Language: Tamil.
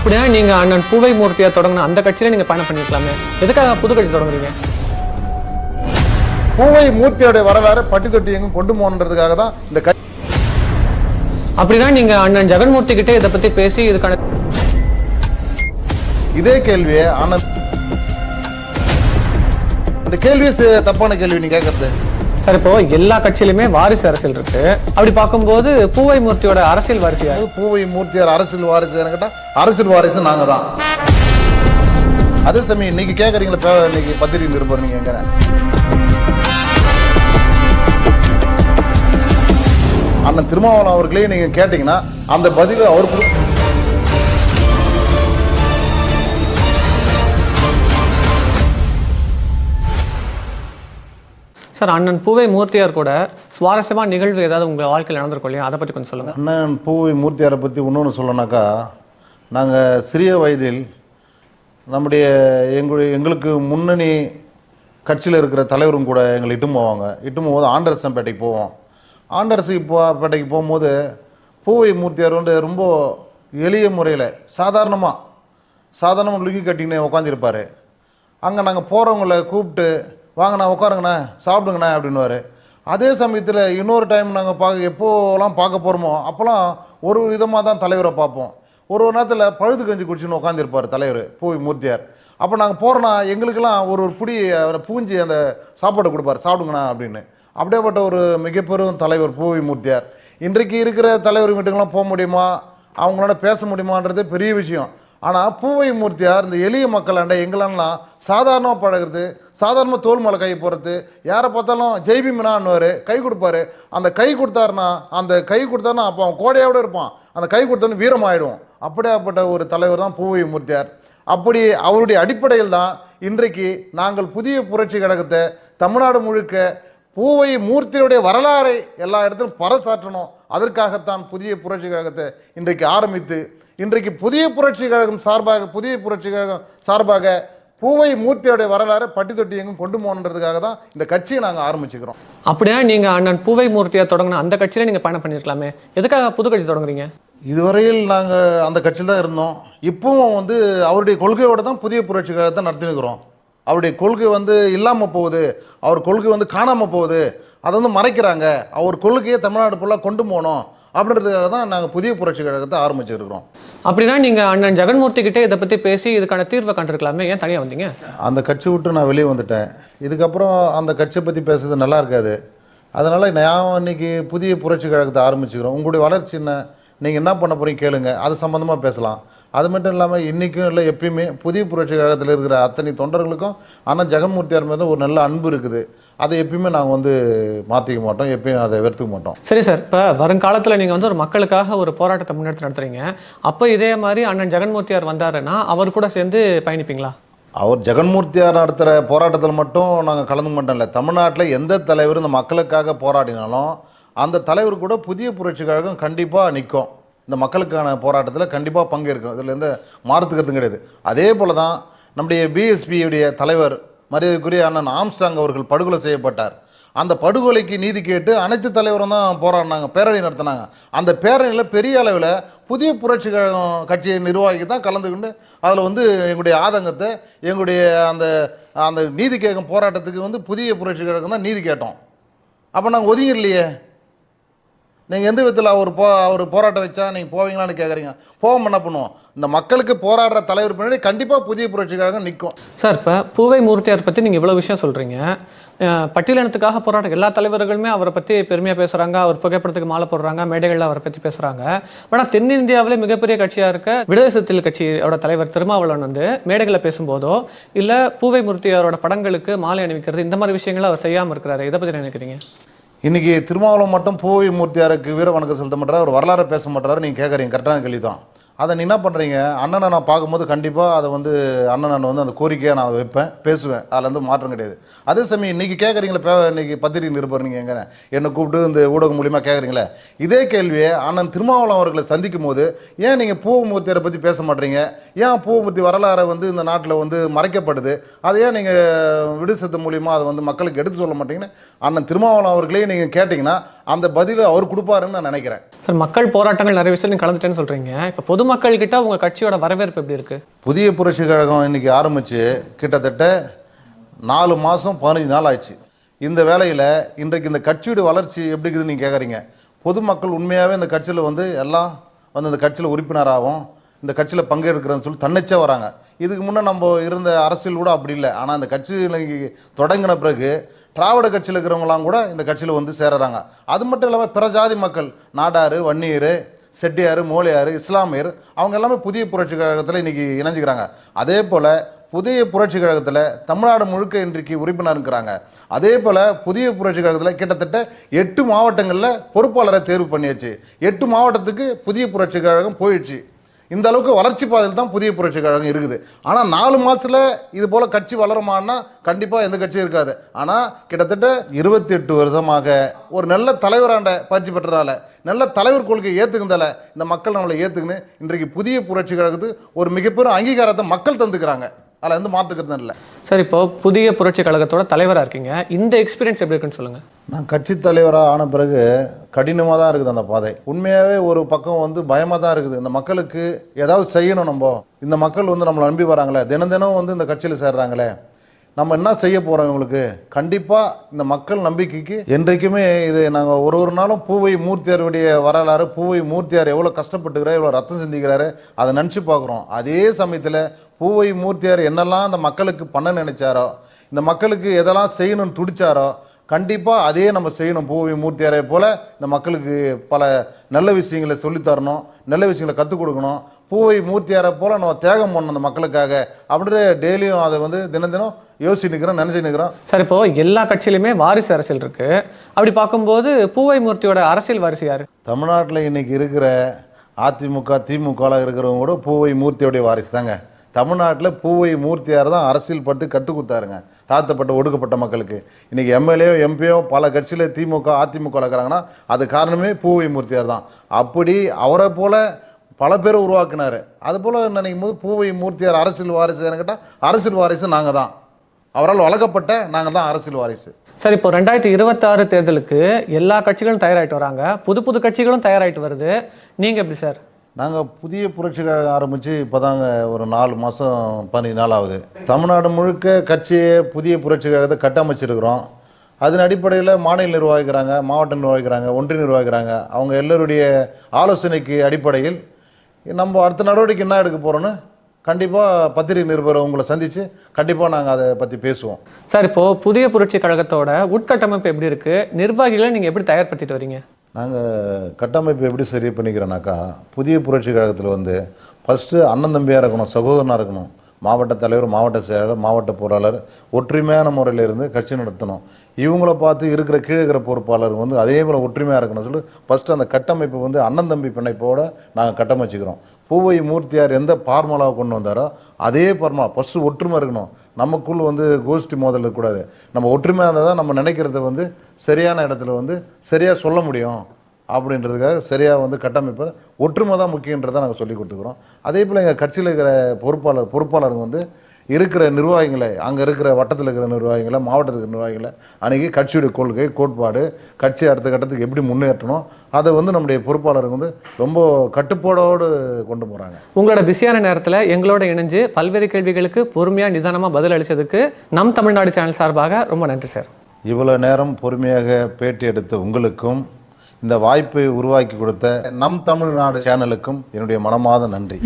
அப்படின்னா நீங்க அண்ணன் பூவை மூர்த்தியா தொடங்கின அந்த கட்சியில நீங்க பயணம் பண்ணிருக்கலாமே, எதுக்காக புது கட்சி தொடங்குறீங்க? பூவை மூர்த்தியோட வரலாறு பட்டி தொட்டி எங்கும் கொண்டு போகணுன்றதுக்காக தான் இந்த கட்சி. அப்படின்னா நீங்க அண்ணன் ஜெகன்மூர்த்தி கிட்டே இதை பத்தி பேசி இதுக்கான இதே கேள்வியே ஆனந்த், இந்த கேள்வி தப்பான கேள்வி நீங்க கேட்கறது. சார், இப்போ எல்லா கட்சியிலுமே வாரிசு அரசியல் இருக்கு. அப்படி பார்க்கும்போது பூவை மூர்த்தியோட அரசியல் வாரிசு பூவை மூர்த்தியார் அரசியல் வாரிசு கேட்டா அரசியல் வாரிசு நாங்க தான். அதே சமயம் இன்னைக்கு கேக்குறீங்களா, இன்னைக்கு பத்திரிகை நிருபர் நீங்க எங்க அண்ணன் திருமாவளவன் அவர்களே நீங்க கேட்டீங்கன்னா அந்த பதில் அவருக்கு. சார், அண்ணன் பூவை மூர்த்தியார் கூட சுவாரஸ்யமான நிகழ்வு ஏதாவது உங்க வாழ்க்கையில் நடந்திருக்கும் இல்லையா, அதை பத்தி கொஞ்சம் சொல்லுங்க. அண்ணன் பூவை மூர்த்தியாரை பத்தி இன்னொன்று சொல்லனாக்கா, நாங்கள் சிறிய வயதில் நம்முடைய எங்களுக்கு முன்னணி கட்சியில் இருக்கிற தலைவரும் கூட எங்களை இட்டும் போவாங்க. இட்டும் போகும்போது ஆண்டரசன்பேட்டைக்கு போவோம். பேட்டைக்கு போகும்போது பூவை மூர்த்தியார் வந்து ரொம்ப எளிய முறையில் சாதாரணமாக லுங்கி கட்டிங்கன்னு உட்காந்துருப்பார். அங்கே நாங்கள் போகிறவங்கள கூப்பிட்டு வாங்கண்ணா உட்காருங்கண்ணா சாப்பிடுங்கண்ணா அப்படின்வார். அதே சமயத்தில் இன்னொரு டைம் நாங்கள் எப்போலாம் பார்க்க போகிறோமோ அப்போலாம் ஒரு விதமாக தான் தலைவரை பார்ப்போம். ஒரு நேரத்தில் பழுது கஞ்சி குடிச்சுன்னு உட்காந்துருப்பார் தலைவர் பூவை மூர்த்தியார். அப்போ நாங்கள் போகிறோன்னா எங்களுக்கெல்லாம் ஒரு புடி பூஞ்சி அந்த சாப்பாடு கொடுப்பார், சாப்பிடுங்கண்ணா அப்படின்னு. அப்படியேப்பட்ட ஒரு மிகப்பெரும் தலைவர் பூவை மூர்த்தியார். இன்றைக்கு இருக்கிற தலைவர் வீட்டுக்கெல்லாம் போக முடியுமா, அவங்களோட பேச முடியுமான்றது பெரிய விஷயம். ஆனால் பூவை மூர்த்தியார் இந்த எளிய மக்களாண்ட எங்களெல்லாம் சாதாரணமாக பழகிறது, சாதாரணமாக தோல் மேலே கை போடுறது, யாரை பார்த்தாலும் ஜெய்பீமனான்னுவார், கை கொடுப்பாரு. அந்த கை கொடுத்தாருன்னா அப்போ அவன் கோடையோடு இருப்பான், அந்த கை கொடுத்தோன்னு வீரமாயிடும். அப்படியாப்பட்ட ஒரு தலைவர் தான் பூவை மூர்த்தியார். அப்படி அவருடைய அடிப்படையில் தான் இன்றைக்கு நாங்கள் புதிய புரட்சி கழகத்தை தமிழ்நாடு முழுக்க பூவை மூர்த்தியுடைய வரலாறை எல்லா இடத்திலும் பறைசாற்றணும். அதற்காகத்தான் புதிய புரட்சி கழகத்தை இன்றைக்கு ஆரம்பித்து இன்றைக்கு புதிய புரட்சி கழகம் சார்பாக பூவை மூர்த்தியோடைய வரலாறு பட்டி தொட்டி எங்கும் கொண்டு போகணுன்றதுக்காக தான் இந்த கட்சியை நாங்கள் ஆரம்பிச்சுக்கிறோம். அப்படியா நீங்க அண்ணன் பூவை மூர்த்தியா தொடங்கின அந்த கட்சியில நீங்க பயணம் பண்ணிருக்கலாமே, எதுக்காக புது கட்சி தொடங்குறீங்க? இதுவரையில் நாங்கள் அந்த கட்சியில் தான் இருந்தோம். இப்பவும் வந்து அவருடைய கொள்கையோடு தான் புதிய புரட்சி கழகத்தை நடத்தினுக்கிறோம். அவருடைய கொள்கை வந்து இல்லாமல் போகுது, அவர் கொள்கை வந்து காணாமல் போகுது, அதை வந்து மறைக்கிறாங்க. அவர் கொள்கையை தமிழ்நாடு ஃபுல்லாக கொண்டு போகணும் அப்படின்றதுக்காக தான் நாங்கள் புதிய புரட்சி கழகத்தை ஆரம்பிச்சிருக்கிறோம். அப்படின்னா நீங்கள் அண்ணன் ஜெகன்மூர்த்தி கிட்டே இதை பற்றி பேசி இதுக்கான தீர்வை கண்டிருக்கலாமே, ஏன் தனியாக வந்தீங்க? அந்த கட்சி விட்டு நான் வெளியே வந்துட்டேன். இதுக்கப்புறம் அந்த கட்சியை பற்றி பேசுறது நல்லா இருக்காது. அதனால் நான் இன்னைக்கு புதிய புரட்சி கழகத்தை ஆரம்பிச்சுக்கிறோம். உங்களுடைய வளர்ச்சி என்ன, நீங்கள் என்ன பண்ண போகிறீங்க கேளுங்க, அது சம்மந்தமாக பேசலாம். அது மட்டும் இல்லாமல் இன்றைக்கும் இல்லை எப்பயுமே புதிய புரட்சி கழகத்தில் இருக்கிற அத்தனை தொண்டர்களுக்கும் ஆனால் ஜெகன்மூர்த்தியார் மேலே ஒரு நல்ல அன்பு இருக்குது. அதை எப்பயுமே நாங்கள் வந்து மாற்றிக்க மாட்டோம், எப்பயும் அதை வெறுத்துக்க மாட்டோம். சரி சார், இப்போ வருங்காலத்தில் நீங்கள் வந்து ஒரு மக்களுக்காக ஒரு போராட்டத்தை முன்னெடுத்து நடத்துறீங்க. அப்போ இதே மாதிரி அண்ணன் ஜெகன்மூர்த்தியார் வந்தாருன்னா அவர் கூட சேர்ந்து பயணிப்பீங்களா? அவர் ஜெகன்மூர்த்தியார் நடத்துகிற போராட்டத்தில் மட்டும் நாங்கள் கலந்து மாட்டோம். இல்லை, தமிழ்நாட்டில் எந்த தலைவர் இந்த மக்களுக்காக போராடினாலும் அந்த தலைவர் கூட புதிய புரட்சி கழகம் கண்டிப்பாக நிற்கும். இந்த மக்களுக்கான போராட்டத்தில் கண்டிப்பாக பங்கேற்கும். இதில் எந்த மாறுத்துக்கிறது கிடையாது. அதே போல் தான் நம்முடைய பிஎஸ்பியுடைய தலைவர் மரியாதைக்குரிய அண்ணன் ஆம்ஸ்டாங் அவர்கள் படுகொலை செய்யப்பட்டார். அந்த படுகொலைக்கு நீதி கேட்டு அனைத்து தலைவரும் தான் போராடினாங்க, பேரணி நடத்தினாங்க. அந்த பேரணியில் பெரிய அளவில் புதிய புரட்சி கழகம் கட்சியை நிர்வாகி தான் கலந்துக்கிட்டு அதில் வந்து எங்களுடைய ஆதங்கத்தை எங்களுடைய அந்த அந்த நீதி கேட்கும் போராட்டத்துக்கு வந்து புதிய புரட்சி கழகம் தான் நீதி கேட்டோம். அப்போ நாங்கள் ஒதுங்கிடலையே. நீங்கள் எந்த விதத்தில் அவர் போராட்டம் வச்சா நீங்கள் போவீங்களான்னு கேட்குறீங்க. போகாமல் என்ன பண்ணுவோம்? இந்த மக்களுக்கு போராடுற தலைவர் பின்னாடி கண்டிப்பாக புதிய புரட்சி கழகம் நிற்கும். சார், இப்போ பூவை மூர்த்தியார் பற்றி நீங்கள் இவ்வளோ விஷயம் சொல்கிறீங்க. பட்டியலினத்துக்காக போராட்ட எல்லா தலைவர்களுமே அவரை பற்றி பெருமையாக பேசுகிறாங்க, அவர் புகைப்படத்துக்கு மாலை போடுறாங்க, மேடைகளில் அவரை பற்றி பேசுகிறாங்க. ஆனால் தென்னிந்தியாவிலே மிகப்பெரிய கட்சியாக இருக்க விடுதலை சிறுத்தைகள் கட்சியோட தலைவர் திருமாவளவன் வந்து மேடைகளில் பேசும்போதோ இல்லை பூவை மூர்த்தியாரோட படங்களுக்கு மாலை அணிவிக்கிறது, இந்த மாதிரி விஷயங்களை அவர் செய்யாமல் இருக்கிறாரு. இதை பற்றி நினைக்கிறீங்க? இன்றைக்கி திருமாவளவன் மட்டும் பூவை மூர்த்தியாருக்கு வீர வணக்கம் செலுத்த மாட்டார், ஒரு வரலாறு பேச மாட்டாரு. நீங்கள் கேட்குறீங்க, கரெக்டான கேள்வி தான். அதை நீ என்ன பண்ணுறீங்க, அண்ணனை நான் பார்க்கும்போது கண்டிப்பாக அதை வந்து அண்ணன் வந்து அந்த கோரிக்கையை நான் வைப்பேன், பேசுவேன். அதில் வந்து மாற்றம் கிடையாது. அதே சமயம் இன்றைக்கி கேட்குறீங்களே, இன்றைக்கி பத்திரிகை நிருபர் நீங்கள் எங்கே என்னை கூப்பிட்டு இந்த ஊடகம் மூலிமா கேட்குறீங்களே, இதே கேள்வியை அண்ணன் திருமாவளவன் அவர்களை சந்திக்கும் போது ஏன் நீங்கள் பூவமூர்த்தியாரை பற்றி பேச மாட்டீங்க, ஏன் பூவமூர்த்தி வரலாறை வந்து இந்த நாட்டில் வந்து மறைக்கப்படுது, அதை ஏன் நீங்கள் விடுசத்து மூலிமா அதை வந்து மக்களுக்கு எடுத்து சொல்ல மாட்டீங்கன்னு அண்ணன் திருமாவளவன் அவர்களே நீங்கள் கேட்டிங்கன்னா அந்த பதிலை அவர் கொடுப்பாருன்னு நான் நினைக்கிறேன். சார், மக்கள் போராட்டங்கள் நிறைய விஷயம் நீங்க கலந்துட்டேன்னு சொல்றீங்க. இப்போ பொதுமக்கள் கிட்ட உங்க கட்சியோட வரவேற்பு எப்படி இருக்கு? புதிய புரட்சி கழகம் இன்னைக்கு ஆரம்பித்து கிட்டத்தட்ட 4 மாதம் 15 நாள் ஆயிடுச்சு. இந்த வேலையில் இன்றைக்கு இந்த கட்சியோட வளர்ச்சி எப்படி இருக்குதுன்னு நீங்கள் கேட்குறீங்க. பொதுமக்கள் உண்மையாகவே இந்த கட்சியில் வந்து எல்லாம் வந்து இந்த கட்சியில் உறுப்பினராகவும் இந்த கட்சியில் பங்கேற்கிறேன்னு சொல்லி தன்னிச்சா வராங்க. இதுக்கு முன்னே நம்ம இருந்த அரசியல் கூட அப்படி இல்லை. ஆனால் இந்த கட்சியில் தொடங்கின பிறகு திராவிட கட்சியில் இருக்கிறவங்களாம் கூட இந்த கட்சியில் வந்து சேருறாங்க. அது மட்டும் இல்லாமல் பிற ஜாதி மக்கள், நாடார், வன்னியர், செட்டியார், மோலியார், இஸ்லாமியர், அவங்க எல்லாமே புதிய புரட்சி கழகத்தில் இன்றைக்கி இணைஞ்சிக்கிறாங்க. அதே போல் புதிய புரட்சி கழகத்தில் தமிழ்நாடு முழுக்க இன்றைக்கு உறுப்பினர் இருக்கிறாங்க. அதே போல் புதிய புரட்சி கழகத்தில் கிட்டத்தட்ட 8 மாவட்டங்களில் பொறுப்பாளரை தேர்வு பண்ணியாச்சு. 8 மாவட்டத்துக்கு புதிய புரட்சி கழகம் போயிடுச்சு. இந்த அளவுக்கு வளர்ச்சி பாதையில் தான் புதிய புரட்சி கழகம் இருக்குது. ஆனால் 4 மாதத்தில் இது போல் கட்சி வளருமானா கண்டிப்பாக எந்த கட்சியும் இருக்காது. ஆனால் கிட்டத்தட்ட 28 வருஷமாக ஒரு நல்ல தலைவராண்ட பயிற்சி பெற்றதால, நல்ல தலைவர் கொள்கையை ஏற்றுக்கிறதால இந்த மக்கள் நம்மளை ஏற்றுக்குன்னு இன்றைக்கு புதிய புரட்சி கழகத்துக்கு ஒரு மிகப்பெரும் அங்கீகாரத்தை மக்கள் தந்துக்கிறாங்க. அதில் வந்து மாற்றுக்கிறது இல்லை. சார், இப்போ புதிய புரட்சி கழகத்தோட தலைவராக இருக்கீங்க. இந்த எக்ஸ்பீரியன்ஸ் எப்படி இருக்குன்னு சொல்லுங்க. நான் கட்சி தலைவராக ஆன பிறகு கடினமாக தான் இருக்குது அந்த பாதை. உண்மையாகவே ஒரு பக்கம் வந்து பயமாக தான் இருக்குது. இந்த மக்களுக்கு ஏதாவது செய்யணும். நம்ம இந்த மக்கள் வந்து நம்மளை நம்பி வராங்களே, தினம் தினம் வந்து இந்த கட்சியில் சேர்றாங்களே, நம்ம என்ன செய்ய போகிறோம் இவங்களுக்கு? கண்டிப்பாக இந்த மக்கள் நம்பிக்கைக்கு என்றைக்குமே இது நாங்கள் ஒரு நாளும் பூவை மூர்த்தியாருடைய வரலாறு, பூவை மூர்த்தியார் எவ்வளோ கஷ்டப்பட்டுக்கிறார், எவ்வளோ ரத்தம் சிந்திக்கிறாரு, அதை நினச்சி பார்க்குறோம். அதே சமயத்தில் பூவை மூர்த்தியார் என்னெல்லாம் இந்த மக்களுக்கு பண்ண நினைச்சாரோ, இந்த மக்களுக்கு எதெல்லாம் செய்யணும்னு துடிச்சாரோ, கண்டிப்பாக அதே நம்ம செய்யணும். பூவை மூர்த்தியாரை போல் இந்த மக்களுக்கு பல நல்ல விஷயங்களை சொல்லித்தரணும், நல்ல விஷயங்களை கற்றுக் கொடுக்கணும். பூவை மூர்த்தியாரை போல் நம்ம தியாகம் பண்ணணும் அந்த மக்களுக்காக அப்படின்ற டெய்லியும் அதை வந்து தினம் தினம் யோசிச்சு நிற்கிறோம், நினச்சி நிற்கிறோம். சார், இப்போ எல்லா கட்சியிலுமே வாரிசு அரசியல் இருக்கு. அப்படி பார்க்கும்போது பூவை மூர்த்தியோட அரசியல் வாரிசு யாரு? தமிழ்நாட்டில் இன்னைக்கு இருக்கிற அதிமுக, திமுகவில் இருக்கிறவங்க கூட பூவை மூர்த்தியோடைய வாரிசு தாங்க. தமிழ்நாட்டில் பூவை மூர்த்தியார் தான் அரசியல் பட்டு கற்றுக் கொடுத்தாருங்க தாழ்த்தப்பட்ட ஒடுக்கப்பட்ட மக்களுக்கு. இன்றைக்கி எம்எல்ஏ, எம்பியோ பல கட்சியில் திமுக, அதிமுக இருக்கிறாங்கன்னா அது காரணமே பூவை மூர்த்தியார் தான். அப்படி அவரை போல் பல பேரை உருவாக்குனார். அதுபோல் நினைக்கும் போது பூவை மூர்த்தியார் அரசியல் வாரிசு கேட்டால் அரசியல் வாரிசு நாங்கள் தான். அவரால் வளர்க்கப்பட்ட நாங்கள் தான் அரசியல் வாரிசு. சார், இப்போ 2026 தேர்தலுக்கு எல்லா கட்சிகளும் தயாராகிட்டு வராங்க, புது புது கட்சிகளும் தயாராகிட்டு வருது. நீங்கள் எப்படி சார்? நாங்கள் புதிய புரட்சி கழகம் ஆரம்பித்து இப்போ தாங்க ஒரு 4 மாதம் 15 நாள் ஆகுது. தமிழ்நாடு முழுக்க கட்சியை புதிய புரட்சி கழகத்தை கட்டமைச்சிருக்கிறோம். அதன் அடிப்படையில் மாநில நிர்வாகிக்கிறாங்க, மாவட்ட நிர்வாகிக்கிறாங்க, ஒன்றிய நிர்வாகிக்கிறாங்க. அவங்க எல்லோருடைய ஆலோசனைக்கு அடிப்படையில் நம்ம அடுத்த நடவடிக்கை என்ன எடுக்க போகிறோன்னு கண்டிப்பாக பத்திரிகை நிருபரை உங்களை சந்தித்து கண்டிப்பாக நாங்கள் அதை பற்றி பேசுவோம். சார், இப்போது புதிய புரட்சி கழகத்தோட உட்கட்டமைப்பு எப்படி இருக்குது? நிர்வாகிகளை நீங்கள் எப்படி தயார்படுத்திட்டு வரீங்க? நாங்கள் கட்டமைப்பு எப்படி சரி பண்ணிக்கிறோன்னாக்கா, புதிய புரட்சி கழகத்தில் வந்து ஃபஸ்ட்டு அண்ணன் தம்பியாக இருக்கணும், சகோதரனாக இருக்கணும். மாவட்ட தலைவர், மாவட்ட செயலாளர், மாவட்ட பொருளாளர் ஒற்றுமையான முறையில் இருந்து கட்சி நடத்தணும். இவங்கள பார்த்து இருக்கிற கீழே இருக்கிற பொறுப்பாளர் வந்து அதே போல் ஒற்றுமையாக இருக்கணும்னு சொல்லி ஃபஸ்ட்டு அந்த கட்டமைப்பு வந்து அண்ணன் தம்பி பிணைப்போடு நாங்கள் கட்டமைச்சிக்கிறோம். பூவை மூர்த்தியார் எந்த ஃபார்முலாவை கொண்டு வந்தாரோ அதே ஃபார்முலா ஃபஸ்ட்டு ஒற்றுமை இருக்கணும். நமக்குள் வந்து கோஷ்டி மோதல் இருக்கக்கூடாது. நம்ம ஒற்றுமையாக இருந்தால் தான் நம்ம நினைக்கிறத வந்து சரியான இடத்துல வந்து சரியாக சொல்ல முடியும். அப்படின்றதுக்காக சரியாக வந்து கட்டமைப்பு ஒற்றுமை தான் முக்கியன்றதை நாங்கள் சொல்லி கொடுத்துக்கிறோம். அதே போல் எங்கள் கட்சியில் இருக்கிற பொறுப்பாளருங்க வந்து இருக்கிற நிர்வாகிகளை, அங்கே இருக்கிற வட்டத்தில் இருக்கிற நிர்வாகிகளை, மாவட்டத்தில் இருக்கிற நிர்வாகிகளை அன்றைக்கி கட்சியுடைய கொள்கை, கோட்பாடு, கட்சி அடுத்த கட்டத்துக்கு எப்படி முன்னேற்றணும் அதை வந்து நம்முடைய பொறுப்பாளருங்க வந்து ரொம்ப கட்டுப்பாடோடு கொண்டு போகிறாங்க. உங்களோட பிஸியான நேரத்தில் எங்களோட இணைஞ்சு பல்வேறு கேள்விகளுக்கு பொறுமையாக நிதானமாக பதில் அளித்ததுக்கு நம் தமிழ்நாடு சேனல் சார்பாக ரொம்ப நன்றி சார். இவ்வளோ நேரம் பொறுமையாக பேட்டி எடுத்த உங்களுக்கும் இந்த வாய்ப்பை உருவாக்கி கொடுத்த நம் தமிழ்நாடு சேனலுக்கும் என்னுடைய மனமார்ந்த நன்றி.